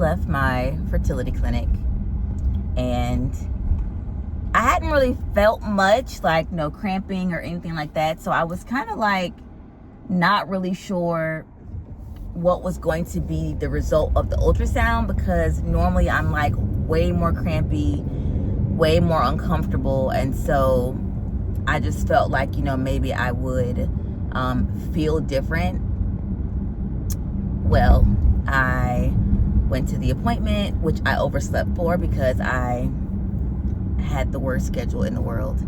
left my fertility clinic, and I hadn't really felt much, like no cramping or anything like that. So I was kind of like not really sure what was going to be the result of the ultrasound, because normally I'm like way more crampy, way more uncomfortable. And so I just felt like, maybe I would feel different. Well, I went to the appointment, which I overslept for because I had the worst schedule in the world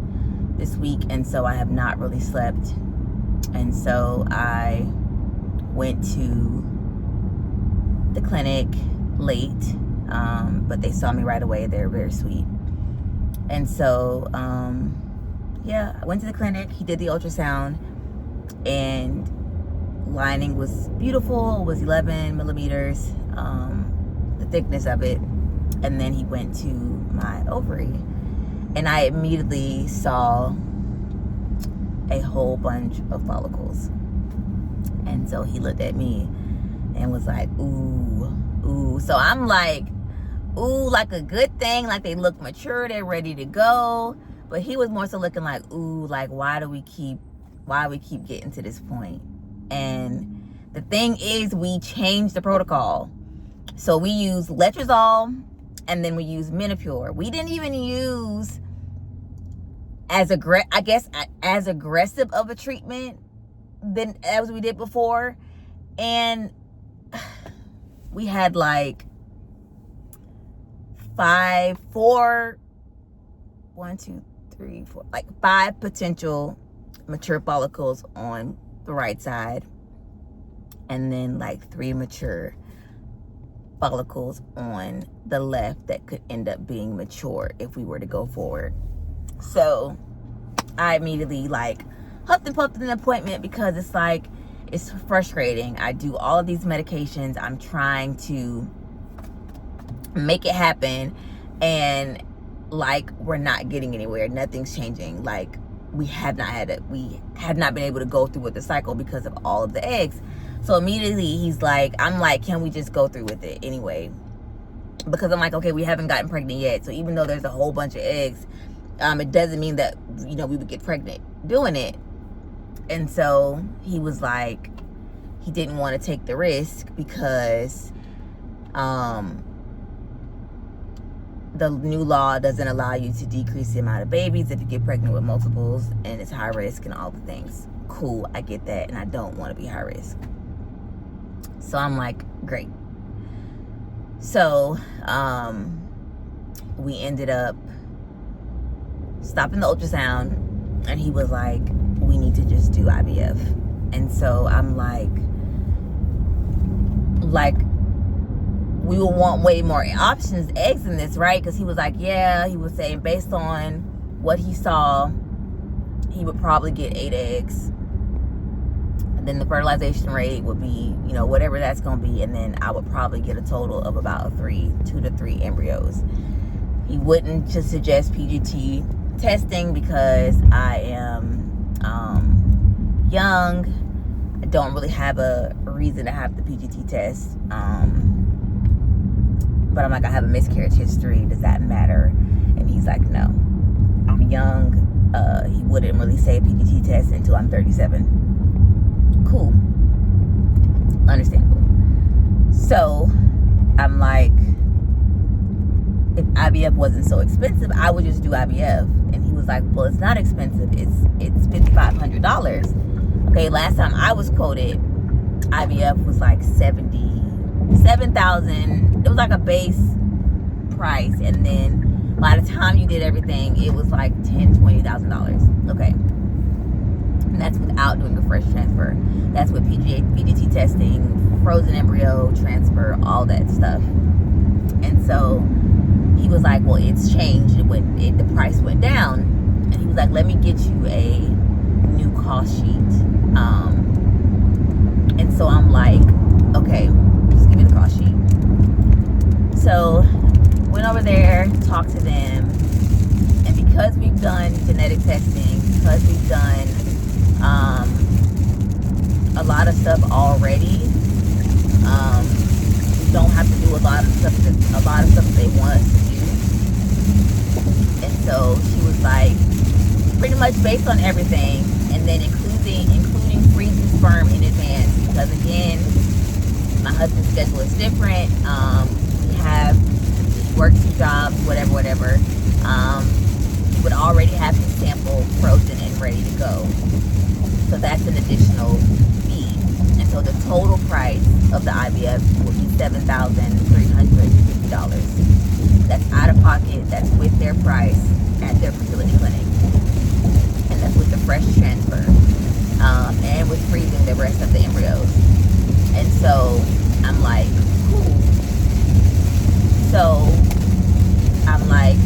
this week, and so I have not really slept. And so I went to the clinic late, but they saw me right away. They're very sweet. And so I went to the clinic. He did the ultrasound, and lining was beautiful. It was 11 millimeters, the thickness of it. And then he went to my ovary, and I immediately saw a whole bunch of follicles. And so he looked at me and was like, ooh. So I'm like, ooh, like a good thing. Like they look mature, they're ready to go. But he was more so looking like, ooh, like why we keep getting to this point? And the thing is, we changed the protocol. So we use letrozole, and then we use Menopur. We didn't even use as aggressive of a treatment than as we did before. And we had like 5 potential mature follicles on the right side, and then like 3 mature follicles on the left that could end up being mature if we were to go forward. So I immediately like huffed and puffed an appointment, because it's like, it's frustrating. I do all of these medications. I'm trying to make it happen, and like we're not getting anywhere. Nothing's changing. Like we have not been able to go through with the cycle because of all of the eggs. So immediately I'm like, can we just go through with it anyway? Because I'm like, okay, we haven't gotten pregnant yet. So even though there's a whole bunch of eggs, it doesn't mean that, we would get pregnant doing it. And so he was like, he didn't want to take the risk because the new law doesn't allow you to decrease the amount of babies if you get pregnant with multiples, and it's high risk and all the things. Cool, I get that, and I don't want to be high risk. So I'm like, great. So we ended up stopping the ultrasound, and he was like, we need to just do IVF. And so I'm like we will want way more options, eggs in this, right? Because he was like, yeah, he was saying based on what he saw, he would probably get 8 eggs. And then the fertilization rate would be, whatever that's going to be. And then I would probably get a total of about 2 to 3 embryos. He wouldn't just suggest PGT testing because I am young. I don't really have a reason to have the PGT test. But I'm like, I have a miscarriage history. Does that matter? And he's like, no. I'm young. He wouldn't really say PGT test until I'm 37. Cool. Understandable. So I'm like, if IVF wasn't so expensive, I would just do IVF. And he was like, well, it's not expensive. It's $5,500. Okay, last time I was quoted, IVF was like $7,000. It was like a base price, and then by the time you did everything, it was like $20,000. Okay, and that's without doing a fresh transfer. That's with PGT testing, frozen embryo transfer, all that stuff. And so he was like, well, it's changed. The price went down. And he was like, let me get you a new cost sheet. And so I'm like, okay, just give me the cost sheet. So went over there, talked to them, and because we've done genetic testing, because we've done a lot of stuff already, we don't have to do a lot of stuff that they want us to do. And so she was like, pretty much based on everything, and then including freezing sperm in advance, because again, my husband's schedule is different. He works 2 jobs, whatever. He would already have his sample frozen and ready to go. So that's an additional fee. And so the total price of the IVF will be $7,350. That's out of pocket. That's with their price at their fertility clinic. And that's with the fresh transfer. And with freezing the rest of the embryos. And so I'm like, cool. So I'm like,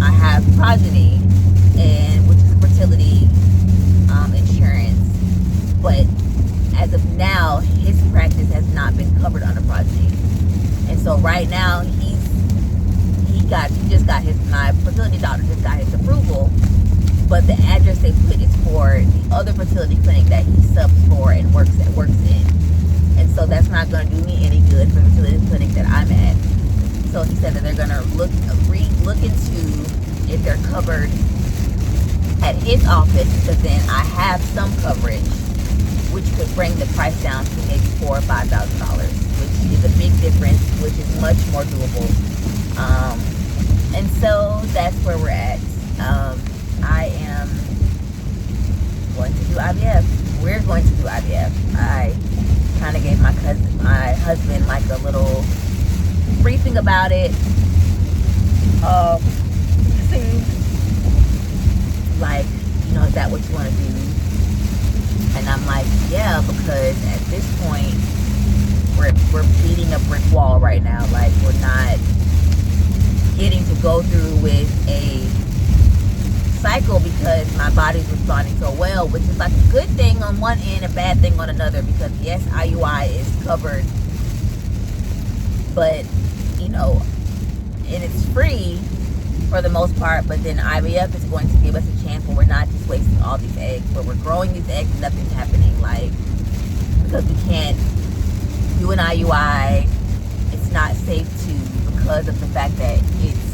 I have progeny, and which is a fertility insurance, but as of now, his practice has not been covered under progeny. And so right now, my fertility doctor just got his approval, but the address they put is for the other fertility clinic that he subs for and works in. And so that's not going to do me any good for the fertility clinic that I'm at. So he said that they're going to look into if they're covered at his office, because then I have some coverage, which could bring the price down to maybe $4,000 or $5,000, which is a big difference, which is much more doable. And so that's where we're at. I am going to do IVF. We're going to do IVF. I kind of gave my husband like a little briefing about it. Like, is that what you want to do? And I'm like, yeah, because at this point we're beating a brick wall right now. Like, we're not getting to go through with a cycle because my body's responding so well, which is like a good thing on one end, a bad thing on another, because yes, IUI is covered, but and it's free for the most part, but then IVF is going to give us a chance where we're not just wasting all these eggs, where we're growing these eggs and nothing's happening, like, because we can't do an IUI. It's not safe to, because of the fact that it's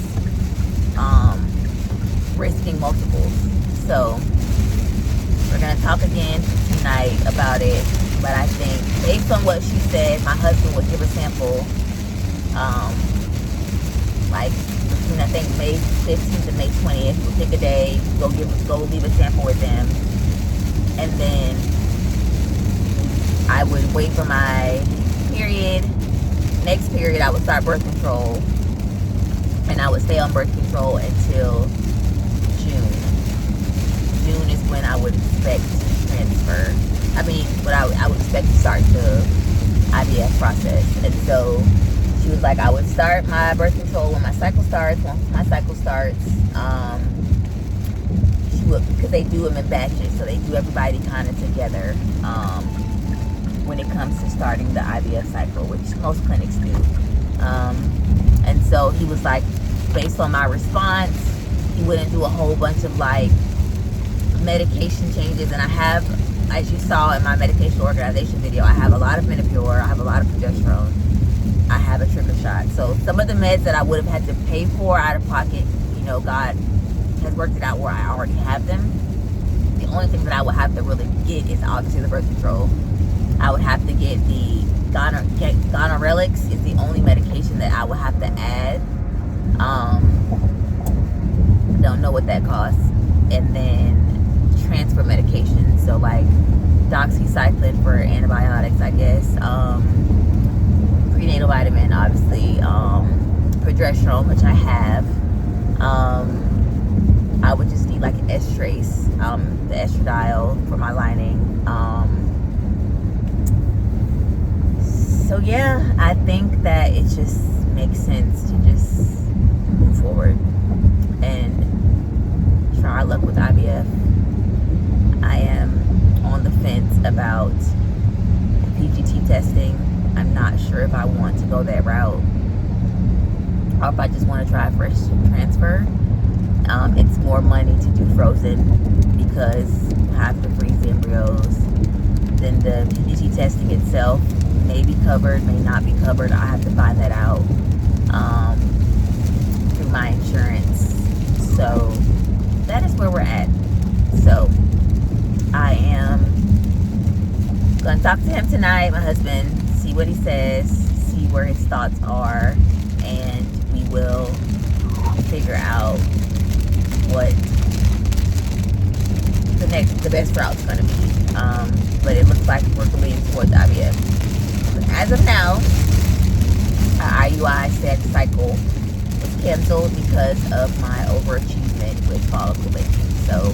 risking multiples. So we're gonna talk again tonight about it, but I think based on what she said, my husband would give a sample like between, I think, May 15th and May 20th. We'll pick a day, go leave a sample with them, and then I would wait for my period. Next period, I would start birth control, and I would stay on birth control until June. June is when I would expect to transfer. I would expect to start the IVF process. And so she was like, I would start my birth control when my cycle starts. Once my cycle starts, she would, because they do them in batches, so they do everybody kind of together when it comes to starting the IVF cycle, which most clinics do. And so he was like, based on my response, he wouldn't do a whole bunch of like medication changes. And I have, as you saw in my medication organization video, I have a lot of Menopur, I have a lot of progesterone, I have a trigger shot. So some of the meds that I would have had to pay for out of pocket, God has worked it out where I already have them. The only thing that I would have to really get is obviously the birth control. I would have to get the Gonorelix is the only medication that I would have to add. I don't know what that costs. And then transfer medication, so like doxycycline for antibiotics, I guess, prenatal vitamin, obviously, progesterone, which I have. I would just need like an estrace, the estradiol for my lining. So yeah, I think that it just makes sense to just move forward and try our luck with IVF. I am on the fence about PGT testing. I'm not sure if I want to go that route or if I just want to try fresh transfer. It's more money to do frozen because you have to freeze the embryos than the PGT testing itself. may be covered, may not be covered. I have to find that out through my insurance. So that is where we're at. So I am gonna talk to him tonight, my husband, see what he says, see where his thoughts are, and we will figure out what the best route's gonna be. But it looks like we're leaning towards IVF. But as of now, our IUI said cycle was canceled because of my overachievement with follicle baby. So